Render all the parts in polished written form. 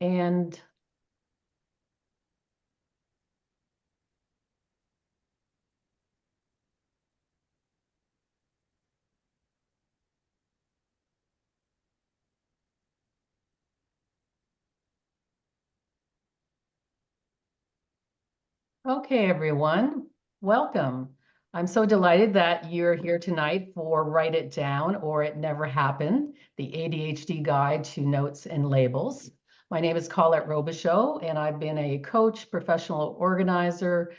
And okay, everyone, welcome. I'm so delighted that you're here tonight for Write It Down or It Never Happened, the ADHD Guide to Notes and Labels. My name is Colette Robichaud, and I've been a coach, professional organizer,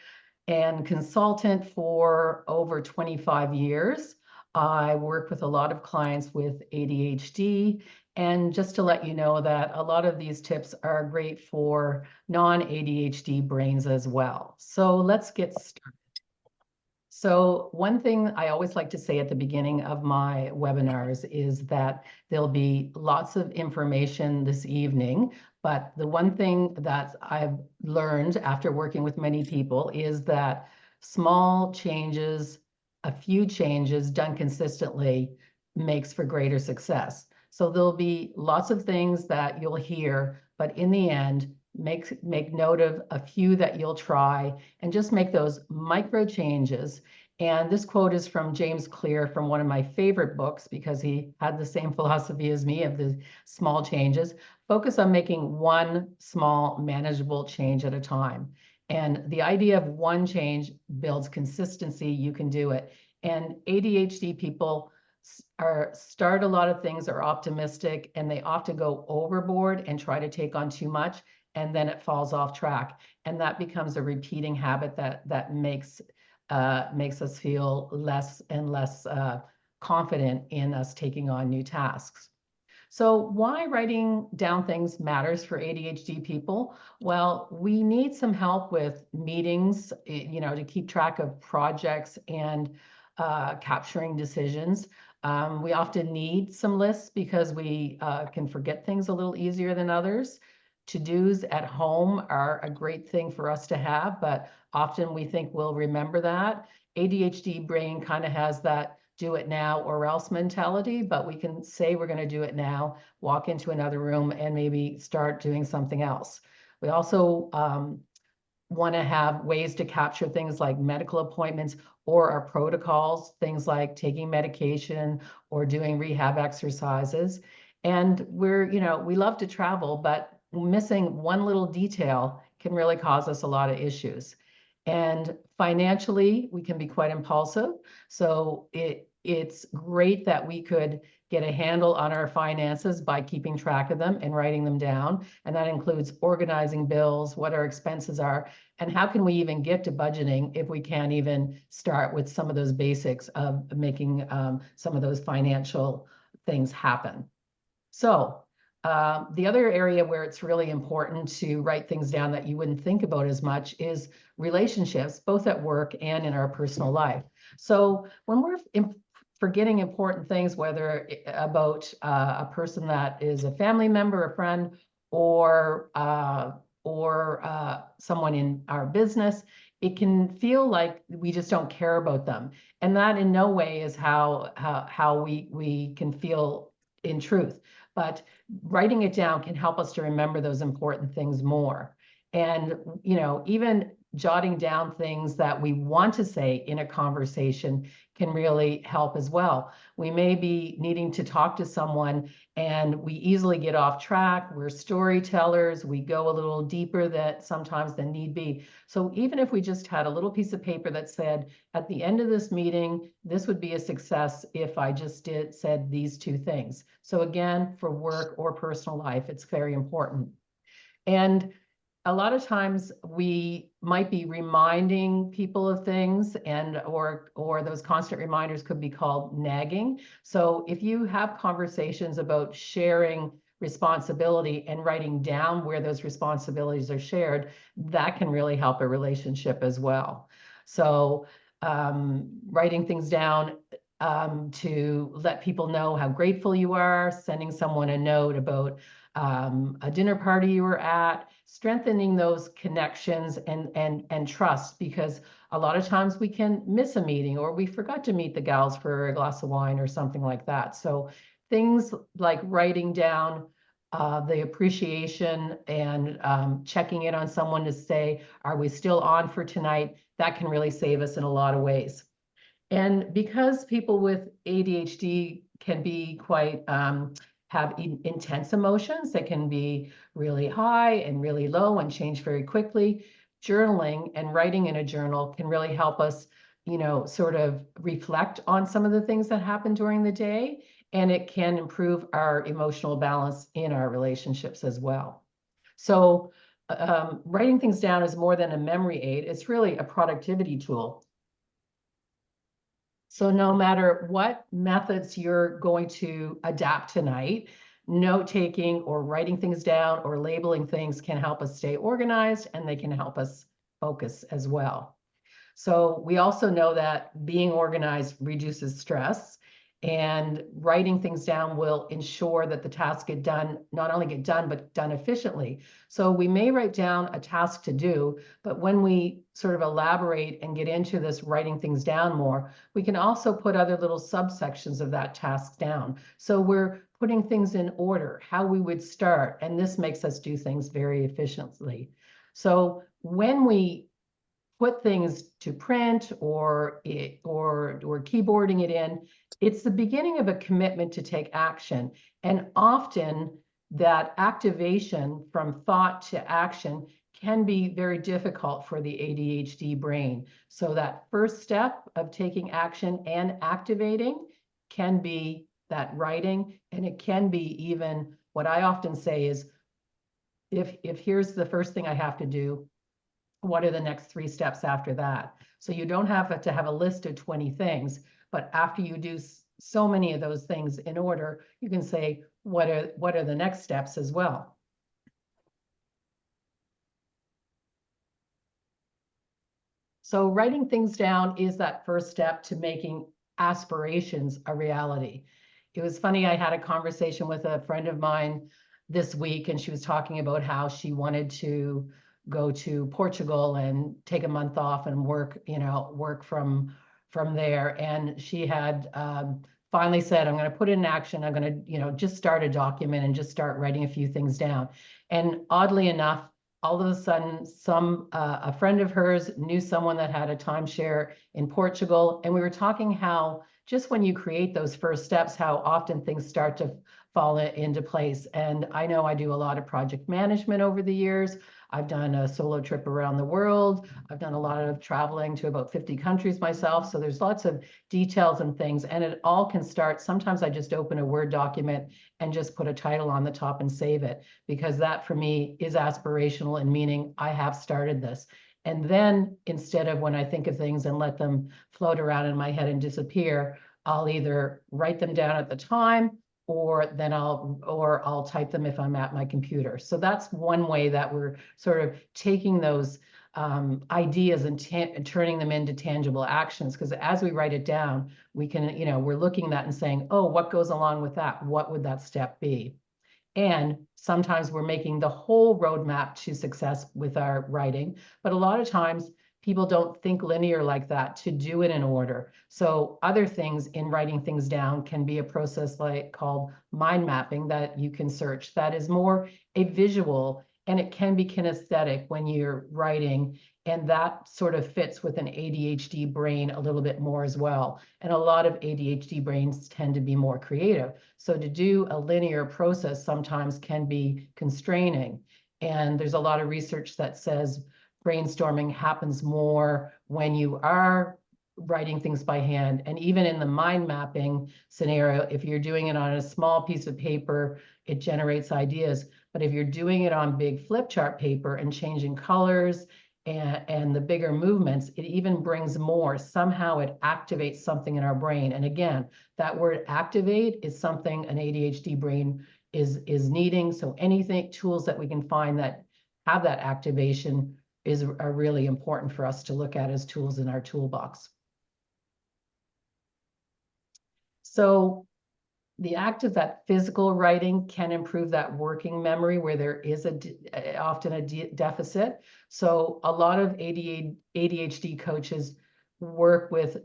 and consultant for over 25 years. I work with a lot of clients with ADHD. And just to let you know that a lot of these tips are great for non-ADHD brains as well. So let's get started. So one thing I always like to say at the beginning of my webinars is that there'll be lots of information this evening, but the one thing that I've learned after working with many people is that small changes, a few changes done consistently makes for greater success. So there'll be lots of things that you'll hear, but in the end, make note of a few that you'll try and just make those micro changes. And this quote is from James Clear from one of my favorite books because he had the same philosophy as me of the small changes. Focus on making one small manageable change at a time. And the idea of one change builds consistency. You can do it. And ADHD people start a lot of things, are optimistic, and they often go overboard and try to take on too much, and then it falls off track. And that becomes a repeating habit that makes us feel less and less confident in us taking on new tasks. So why writing down things matters for ADHD people? Well, we need some help with meetings, to keep track of projects and capturing decisions. We often need some lists because we can forget things a little easier than others. To-dos at home are a great thing for us to have, but often we think we'll remember that. ADHD brain kind of has that do it now or else mentality, but we can say we're going to do it now, walk into another room, and maybe start doing something else. We also want to have ways to capture things like medical appointments or our protocols, things like taking medication or doing rehab exercises. And we love to travel, but missing one little detail can really cause us a lot of issues. And financially, we can be quite impulsive. So it's great that we could get a handle on our finances by keeping track of them and writing them down. And that includes organizing bills, what our expenses are, and how can we even get to budgeting if we can't even start with some of those basics of making some of those financial things happen. So the other area where it's really important to write things down that you wouldn't think about as much is relationships, both at work and in our personal life. So when we're forgetting important things, whether about a person that is a family member, a friend, or someone in our business, it can feel like we just don't care about them. And that in no way is how we can feel in truth. But writing it down can help us to remember those important things more. And, even jotting down things that we want to say in a conversation can really help as well. We may be needing to talk to someone and we easily get off track. We're storytellers. We go a little deeper sometimes than need be. So even if we just had a little piece of paper that said, at the end of this meeting, this would be a success if I just said these two things. So again, for work or personal life, it's very important. And a lot of times we might be reminding people of things or those constant reminders could be called nagging. So if you have conversations about sharing responsibility and writing down where those responsibilities are shared, that can really help a relationship as well. So writing things down to let people know how grateful you are, sending someone a note about a dinner party you were at, strengthening those connections and trust, because a lot of times we can miss a meeting or we forgot to meet the gals for a glass of wine or something like that. So things like writing down the appreciation and checking in on someone to say, are we still on for tonight? That can really save us in a lot of ways. And because people with ADHD can be quite, have intense emotions that can be really high and really low and change very quickly, journaling and writing in a journal can really help us, sort of reflect on some of the things that happen during the day, and it can improve our emotional balance in our relationships as well. So writing things down is more than a memory aid. It's really a productivity tool. So no matter what methods you're going to adapt tonight, note taking or writing things down or labeling things can help us stay organized, and they can help us focus as well. So we also know that being organized reduces stress, and writing things down will ensure that the tasks get done, not only get done, but done efficiently. So we may write down a task to do, but when we sort of elaborate and get into this writing things down more, we can also put other little subsections of that task down. So we're putting things in order, how we would start, and this makes us do things very efficiently. So when we put things to print or keyboarding it in, it's the beginning of a commitment to take action. And often that activation from thought to action can be very difficult for the ADHD brain. So that first step of taking action and activating can be that writing, and it can be even what I often say is, if here's the first thing I have to do, what are the next 3 steps after that? So you don't have to have a list of 20 things, but after you do so many of those things in order, you can say, what are the next steps as well? So writing things down is that first step to making aspirations a reality. It was funny, I had a conversation with a friend of mine this week, and she was talking about how she wanted to go to Portugal and take a month off and work, work from there. And she had finally said, I'm going to put it in action. I'm going to, just start a document and just start writing a few things down. And oddly enough, all of a sudden, a friend of hers knew someone that had a timeshare in Portugal, and we were talking how just when you create those first steps, how often things start to fall into place. And I know I do a lot of project management over the years. I've done a solo trip around the world. I've done a lot of traveling to about 50 countries myself. So there's lots of details and things, and it all can start. Sometimes I just open a Word document and just put a title on the top and save it, because that for me is aspirational and meaning I have started this. And then instead of when I think of things and let them float around in my head and disappear, I'll either write them down at the time, or then I'll type them if I'm at my computer. So that's one way that we're sort of taking those ideas and turning them into tangible actions. Because as we write it down, we can, we're looking at that and saying, oh, what goes along with that? What would that step be? And sometimes we're making the whole roadmap to success with our writing, but a lot of times people don't think linear like that to do it in order. So other things in writing things down can be a process called mind mapping that you can search, that is more a visual, and it can be kinesthetic when you're writing, and that sort of fits with an ADHD brain a little bit more as well. And a lot of ADHD brains tend to be more creative. So to do a linear process sometimes can be constraining. And there's a lot of research that says brainstorming happens more when you are writing things by hand. And even in the mind mapping scenario, if you're doing it on a small piece of paper, it generates ideas. But if you're doing it on big flip chart paper and changing colors and the bigger movements, it even brings more. Somehow it activates something in our brain. And again, that word activate is something an ADHD brain is needing. So anything, tools that we can find that have that activation are really important for us to look at as tools in our toolbox. So the act of that physical writing can improve that working memory where there is often a deficit. So a lot of ADHD coaches work with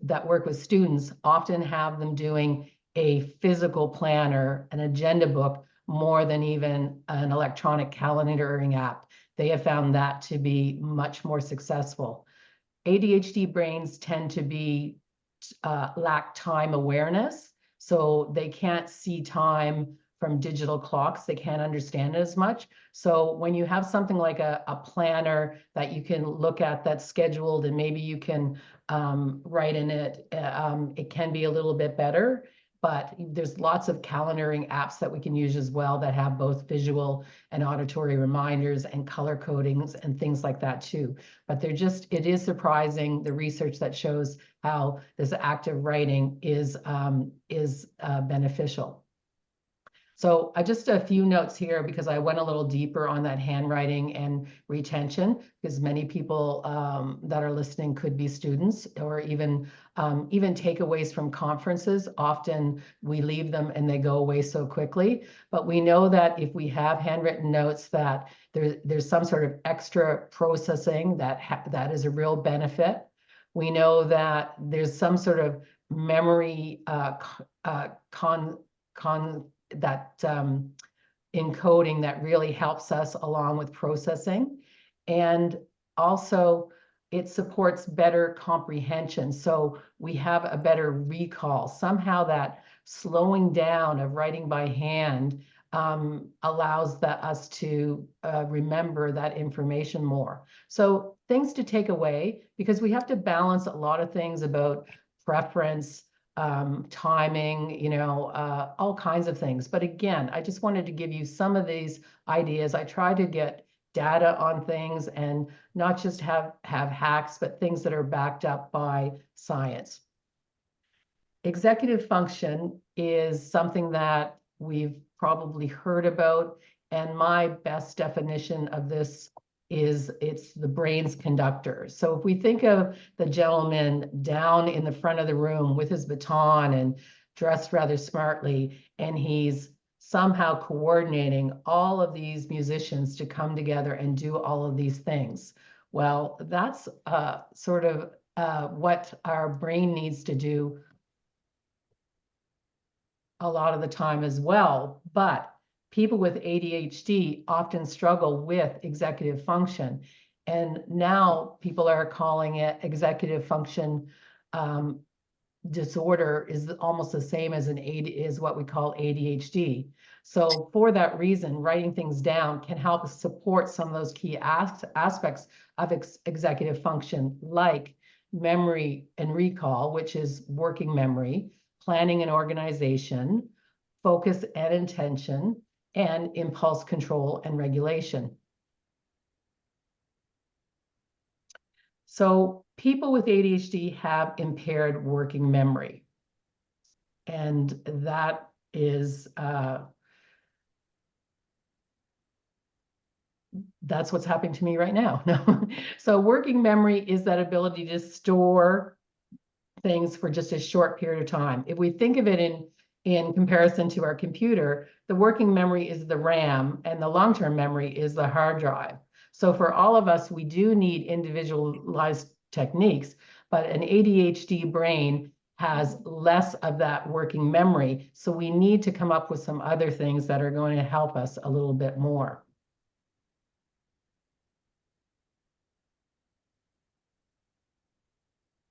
students often have them doing a physical planner, an agenda book more than even an electronic calendaring app. They have found that to be much more successful. ADHD brains tend to be lack time awareness, so they can't see time from digital clocks. They can't understand it as much. So when you have something like a planner that you can look at that's scheduled and maybe you can write in it, it can be a little bit better. But there's lots of calendaring apps that we can use as well that have both visual and auditory reminders and color codings and things like that too. But it is surprising, the research that shows how this active writing is beneficial. So just a few notes here because I went a little deeper on that handwriting and retention, because many people that are listening could be students or even takeaways from conferences. Often we leave them and they go away so quickly. But we know that if we have handwritten notes, that there's some sort of extra processing that is a real benefit. We know that there's some sort of memory encoding that really helps us along with processing. And also it supports better comprehension. So we have a better recall. Somehow that slowing down of writing by hand allows us to remember that information more. So things to take away, because we have to balance a lot of things about preference, timing, all kinds of things. But again, I just wanted to give you some of these ideas. I try to get data on things and not just have hacks, but things that are backed up by science. Executive function is something that we've probably heard about, and my best definition of this is it's the brain's conductor. So if we think of the gentleman down in the front of the room with his baton and dressed rather smartly, and he's somehow coordinating all of these musicians to come together and do all of these things. Well, that's sort of what our brain needs to do a lot of the time as well. But people with ADHD often struggle with executive function. And now people are calling it executive function disorder, is almost the same as is what we call ADHD. So for that reason, writing things down can help support some of those key aspects of executive function, like memory and recall, which is working memory, planning and organization, focus and intention, and impulse control and regulation. So people with ADHD have impaired working memory. And that is, that's what's happening to me right now. So working memory is that ability to store things for just a short period of time. If we think of it in comparison to our computer, the working memory is the RAM and the long-term memory is the hard drive. So for all of us, we do need individualized techniques, but an ADHD brain has less of that working memory. So we need to come up with some other things that are going to help us a little bit more.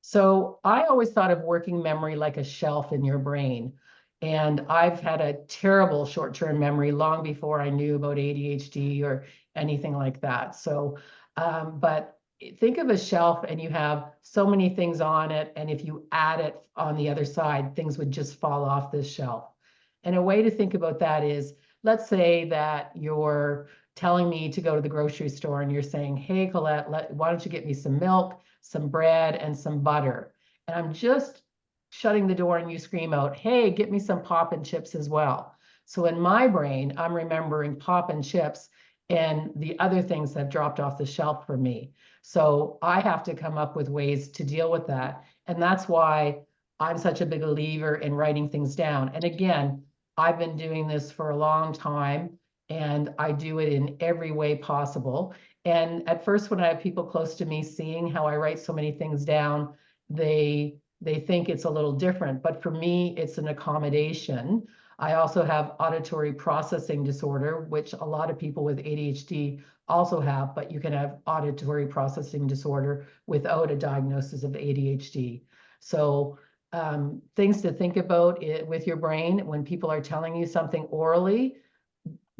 So I always thought of working memory like a shelf in your brain. And I've had a terrible short-term memory long before I knew about ADHD or anything like that. So, but think of a shelf and you have so many things on it. And if you add it on the other side, things would just fall off this shelf. And a way to think about that is, let's say that you're telling me to go to the grocery store and you're saying, hey, Colette, why don't you get me some milk, some bread, and some butter? And I'm just shutting the door and you scream out, hey, get me some pop and chips as well. So in my brain, I'm remembering pop and chips and the other things that dropped off the shelf for me. So I have to come up with ways to deal with that. And that's why I'm such a big believer in writing things down. And again, I've been doing this for a long time and I do it in every way possible. And at first, when I have people close to me seeing how I write so many things down, they think it's a little different. But for me, it's an accommodation I also have auditory processing disorder, which a lot of people with ADHD also have, but you can have auditory processing disorder without a diagnosis of ADHD. So things to think about with your brain when people are telling you something orally,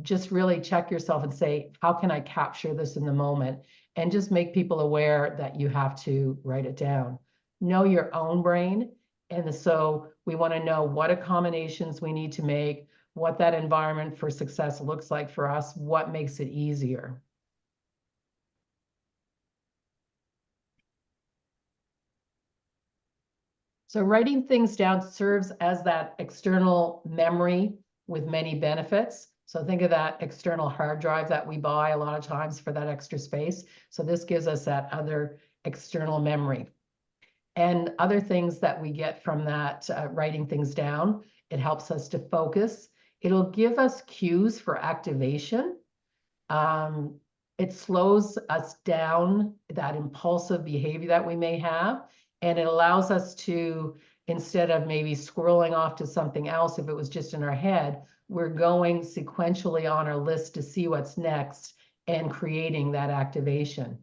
just really check yourself and say, how can I capture this in the moment? And just make people aware that you have to write it down. Know your own brain. And so we want to know what accommodations we need to make, what that environment for success looks like for us, what makes it easier. So writing things down serves as that external memory with many benefits. So think of that external hard drive that we buy a lot of times for that extra space. So this gives us that other external memory. And other things that we get from that writing things down, it helps us to focus. It'll give us cues for activation. It slows us down, that impulsive behavior that we may have, and it allows us to, instead of maybe scrolling off to something else, if it was just in our head, we're going sequentially on our list to see what's next and creating that activation.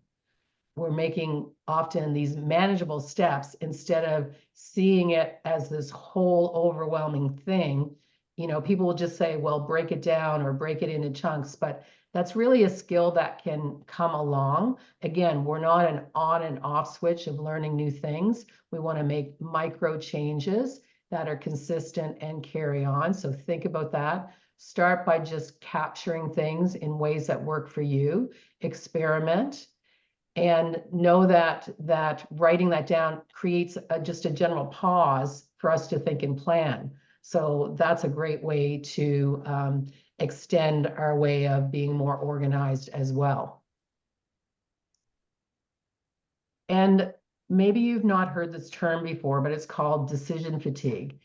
We're making often these manageable steps instead of seeing it as this whole overwhelming thing. You know, people will just say, well, break it down or break it into chunks, but that's really a skill that can come along. Again, we're not an on and off switch of learning new things. We want to make micro changes that are consistent and carry on. So think about that. Start by just capturing things in ways that work for you. Experiment and know that writing that down creates just a general pause for us to think and plan. So that's a great way to extend our way of being more organized as well. And maybe you've not heard this term before, but it's called decision fatigue.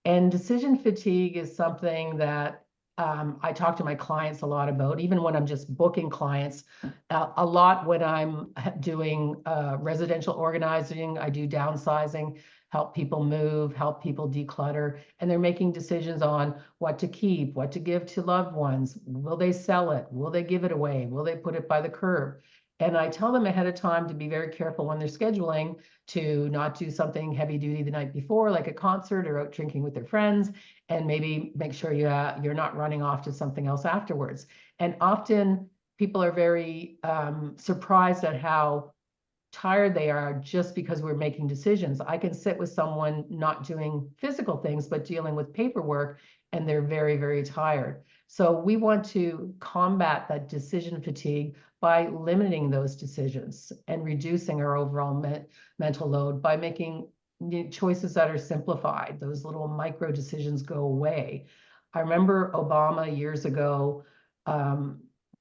And decision fatigue is something that I talk to my clients a lot about, even when I'm just booking clients. A lot when I'm doing residential organizing, I do downsizing, help people move, help people declutter, and they're making decisions on what to keep, what to give to loved ones. Will they sell it? Will they give it away? Will they put it by the curb? And I tell them ahead of time to be very careful when they're scheduling to not do something heavy duty the night before, like a concert or out drinking with their friends, and maybe make sure you're not running off to something else afterwards. And often people are very surprised at how tired they are just because we're making decisions. I can sit with someone not doing physical things, but dealing with paperwork, and they're very, very tired. So we want to combat that decision fatigue by limiting those decisions and reducing our overall mental load by making choices that are simplified. Those little micro decisions go away. I remember Obama years ago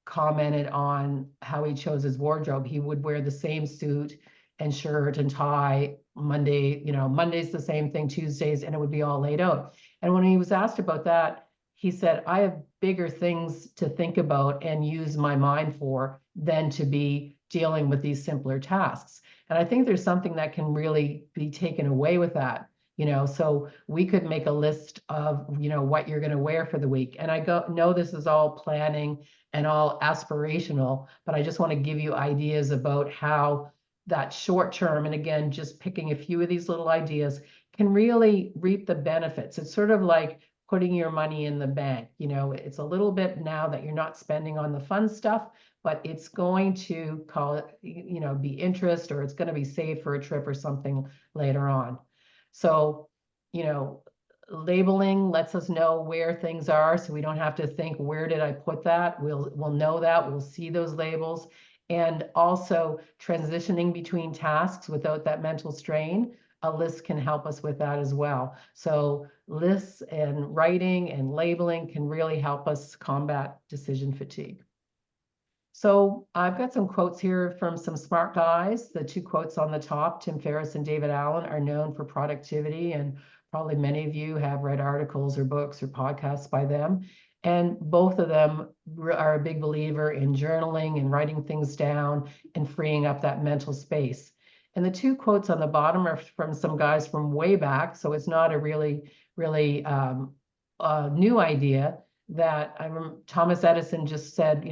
commented on how he chose his wardrobe. He would wear the same suit and shirt and tie Monday, Monday's the same thing, Tuesdays, and it would be all laid out. And when he was asked about that, he said, I have bigger things to think about and use my mind for than to be dealing with these simpler tasks. And I think there's something that can really be taken away with that. So we could make a list of, what you're going to wear for the week. And I know this is all planning and all aspirational, but I just want to give you ideas about how that short term, and again, just picking a few of these little ideas, can really reap the benefits. It's sort of like putting your money in the bank. It's a little bit now that you're not spending on the fun stuff, but it's going to call it, be interest, or it's going to be saved for a trip or something later on. So, labeling lets us know where things are, so we don't have to think, where did I put that? We'll know that, we'll see those labels. And also transitioning between tasks without that mental strain, a list can help us with that as well. So lists and writing and labeling can really help us combat decision fatigue. So I've got some quotes here from some smart guys. The two quotes on the top, Tim Ferriss and David Allen, are known for productivity, and probably many of you have read articles or books or podcasts by them. And both of them are a big believer in journaling and writing things down and freeing up that mental space. And the two quotes on the bottom are from some guys from way back, so it's not a really new idea that Thomas Edison just said,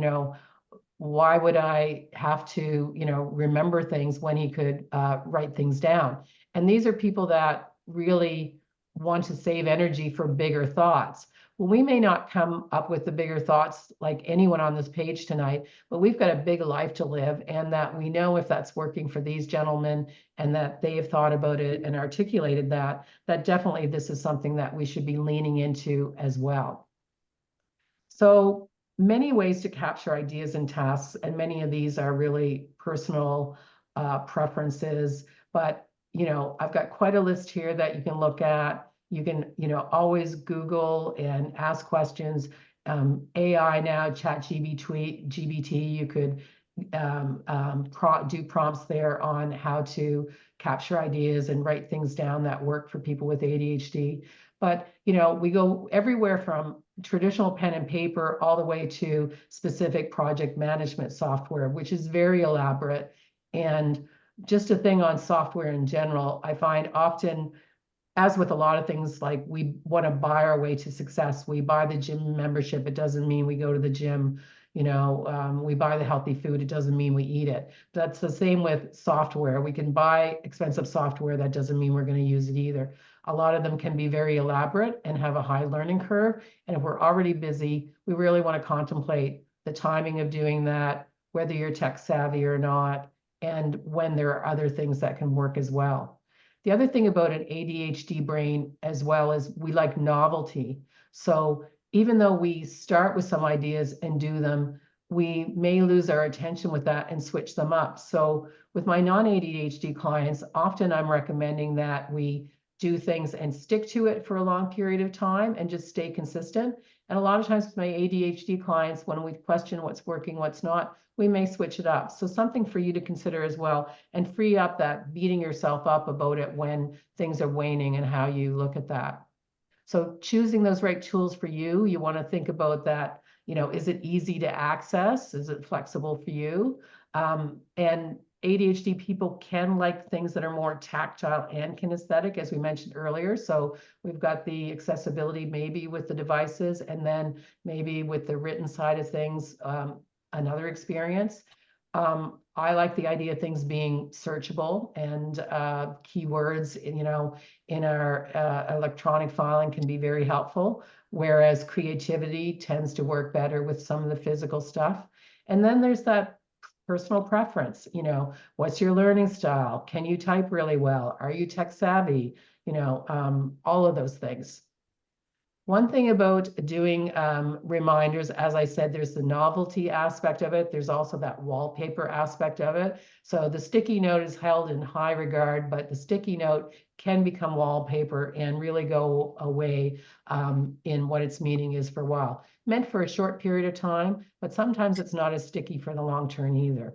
why would I have to, remember things when he could write things down? And these are people that really want to save energy for bigger thoughts. Well, we may not come up with the bigger thoughts like anyone on this page tonight, but we've got a big life to live, and that we know if that's working for these gentlemen and that they have thought about it and articulated that definitely this is something that we should be leaning into as well. So many ways to capture ideas and tasks, and many of these are really personal preferences. But, I've got quite a list here that you can look at. You can, always Google and ask questions. AI now, GBT, you could do prompts there on how to capture ideas and write things down that work for people with ADHD. But, we go everywhere from traditional pen and paper all the way to specific project management software, which is very elaborate. And just a thing on software in general, I find often, as with a lot of things, like we want to buy our way to success. We buy the gym membership. It doesn't mean we go to the gym. We buy the healthy food. It doesn't mean we eat it. That's the same with software. We can buy expensive software. That doesn't mean we're going to use it either. A lot of them can be very elaborate and have a high learning curve. And if we're already busy, we really want to contemplate the timing of doing that, whether you're tech savvy or not, and when there are other things that can work as well. The other thing about an ADHD brain as well is we like novelty. So even though we start with some ideas and do them, we may lose our attention with that and switch them up. So with my non-ADHD clients, often I'm recommending that we do things and stick to it for a long period of time and just stay consistent. And a lot of times with my ADHD clients, when we question what's working, what's not, we may switch it up. So something for you to consider as well, and free up that beating yourself up about it when things are waning and how you look at that. So choosing those right tools for you, you want to think about that, is it easy to access? Is it flexible for you? And ADHD people can like things that are more tactile and kinesthetic, as we mentioned earlier. So we've got the accessibility maybe with the devices, and then maybe with the written side of things, another experience. I like the idea of things being searchable, and keywords, in our electronic filing can be very helpful, whereas creativity tends to work better with some of the physical stuff. And then there's that personal preference, what's your learning style? Can you type really well? Are you tech savvy? All of those things. One thing about doing reminders, as I said, there's the novelty aspect of it. There's also that wallpaper aspect of it. So the sticky note is held in high regard, but the sticky note can become wallpaper and really go away in what its meaning is for a while. Meant for a short period of time, but sometimes it's not as sticky for the long term either.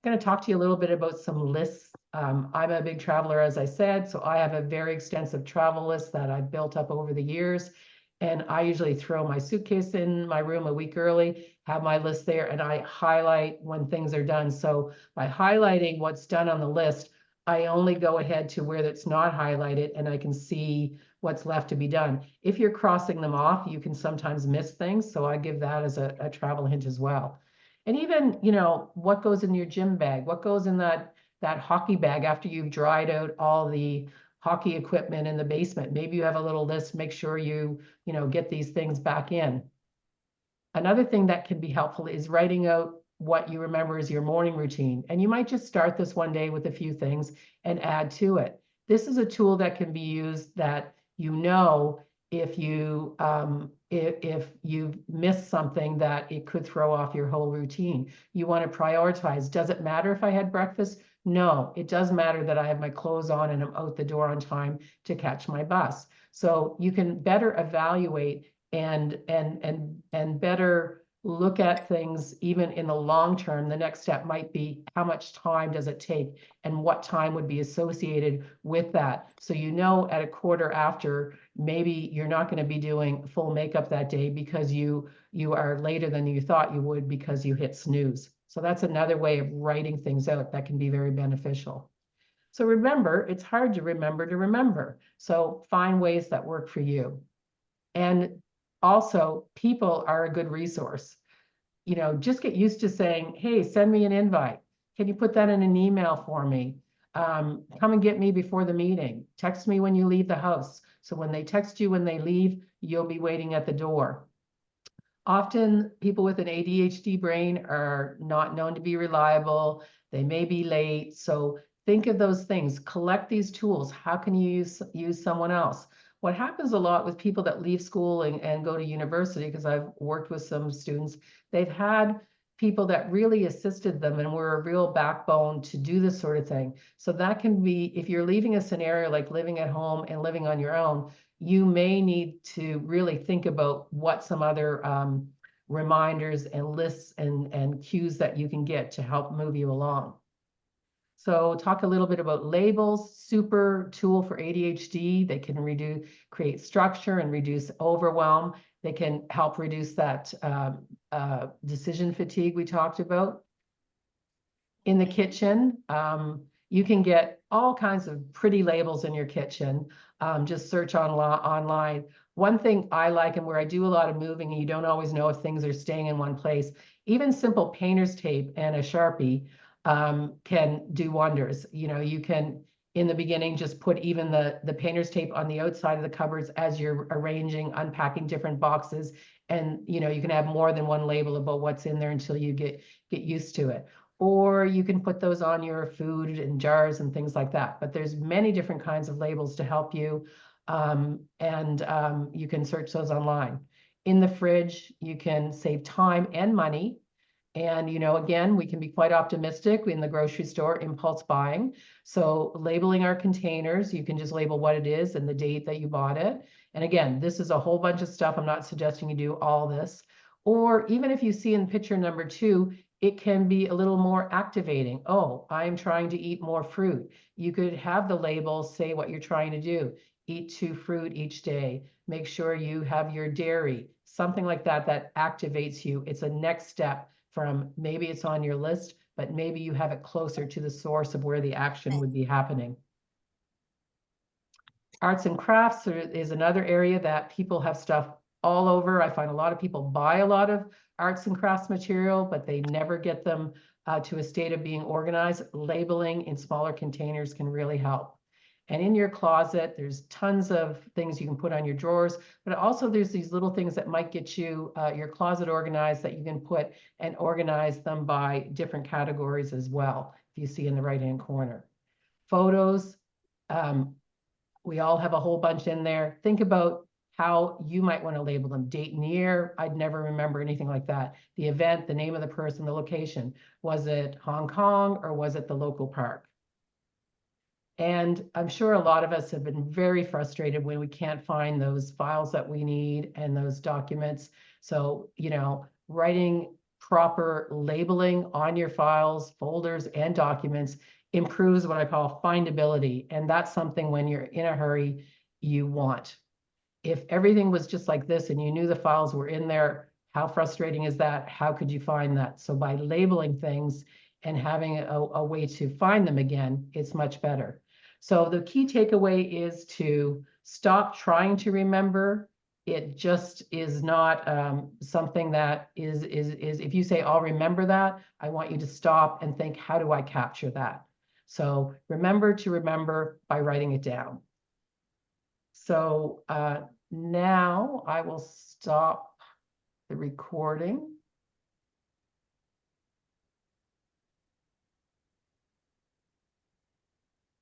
I'm going to talk to you a little bit about some lists. I'm a big traveler, as I said, so I have a very extensive travel list that I've built up over the years. And I usually throw my suitcase in my room a week early, have my list there, and I highlight when things are done. So by highlighting what's done on the list, I only go ahead to where it's not highlighted and I can see what's left to be done. If you're crossing them off, you can sometimes miss things. So I give that as a travel hint as well. And even, what goes in your gym bag, what goes in that hockey bag after you've dried out all the hockey equipment in the basement. Maybe you have a little list, make sure you get these things back in. Another thing that can be helpful is writing out what you remember is your morning routine. And you might just start this one day with a few things and add to it. This is a tool that can be used that if you've missed something, that it could throw off your whole routine. You want to prioritize. Does it matter if I had breakfast? No, it does matter that I have my clothes on and I'm out the door on time to catch my bus. So you can better evaluate and better look at things even in the long term. The next step might be how much time does it take and what time would be associated with that. So at a quarter after, maybe you're not going to be doing full makeup that day because you are later than you thought you would because you hit snooze. So that's another way of writing things out that can be very beneficial. So remember, it's hard to remember. So find ways that work for you. And also, people are a good resource. Just get used to saying, hey, send me an invite. Can you put that in an email for me? Come and get me before the meeting. Text me when you leave the house. So when they text you when they leave, you'll be waiting at the door. Often people with an ADHD brain are not known to be reliable. They may be late. So think of those things. Collect these tools. How can you use someone else? What happens a lot with people that leave school and go to university, because I've worked with some students, they've had people that really assisted them and were a real backbone to do this sort of thing. So that can be, if you're leaving a scenario like living at home and living on your own, you may need to really think about what some other reminders and lists and cues that you can get to help move you along. So talk a little bit about labels, super tool for ADHD. They can create structure and reduce overwhelm. They can help reduce that decision fatigue we talked about. In the kitchen, you can get all kinds of pretty labels in your kitchen. Just search online. One thing I like, and where I do a lot of moving and you don't always know if things are staying in one place, even simple painter's tape and a Sharpie can do wonders. You can, in the beginning, just put even the painter's tape on the outside of the cupboards as you're arranging, unpacking different boxes. And you can have more than one label about what's in there until you get used to it. Or you can put those on your food and jars and things like that. But there's many different kinds of labels to help you. You can search those online. In the fridge, you can save time and money. And, again, we can be quite optimistic in the grocery store, impulse buying. So labeling our containers, you can just label what it is and the date that you bought it. And again, this is a whole bunch of stuff. I'm not suggesting you do all this. Or even if you see in picture number 2, it can be a little more activating. Oh, I'm trying to eat more fruit. You could have the label say what you're trying to do. Eat 2 fruit each day. Make sure you have your dairy, something like that, that activates you. It's a next step from maybe it's on your list, but maybe you have it closer to the source of where the action would be happening. Arts and crafts is another area that people have stuff all over. I find a lot of people buy a lot of arts and crafts material, but they never get them to a state of being organized. Labeling in smaller containers can really help. And in your closet, there's tons of things you can put on your drawers, but also there's these little things that might get you your closet organized that you can put and organize them by different categories as well, if you see in the right-hand corner. Photos, we all have a whole bunch in there. Think about how you might want to label them. Date and year, I'd never remember anything like that. The event, the name of the person, the location. Was it Hong Kong or was it the local park? And I'm sure a lot of us have been very frustrated when we can't find those files that we need and those documents. So, writing proper labeling on your files, folders, and documents improves what I call findability. And that's something when you're in a hurry, you want. If everything was just like this and you knew the files were in there, how frustrating is that? How could you find that? So by labeling things and having a way to find them again, it's much better. So the key takeaway is to stop trying to remember. It just is not something that is, if you say, I'll remember that, I want you to stop and think, how do I capture that? So remember to remember by writing it down. So now I will stop the recording.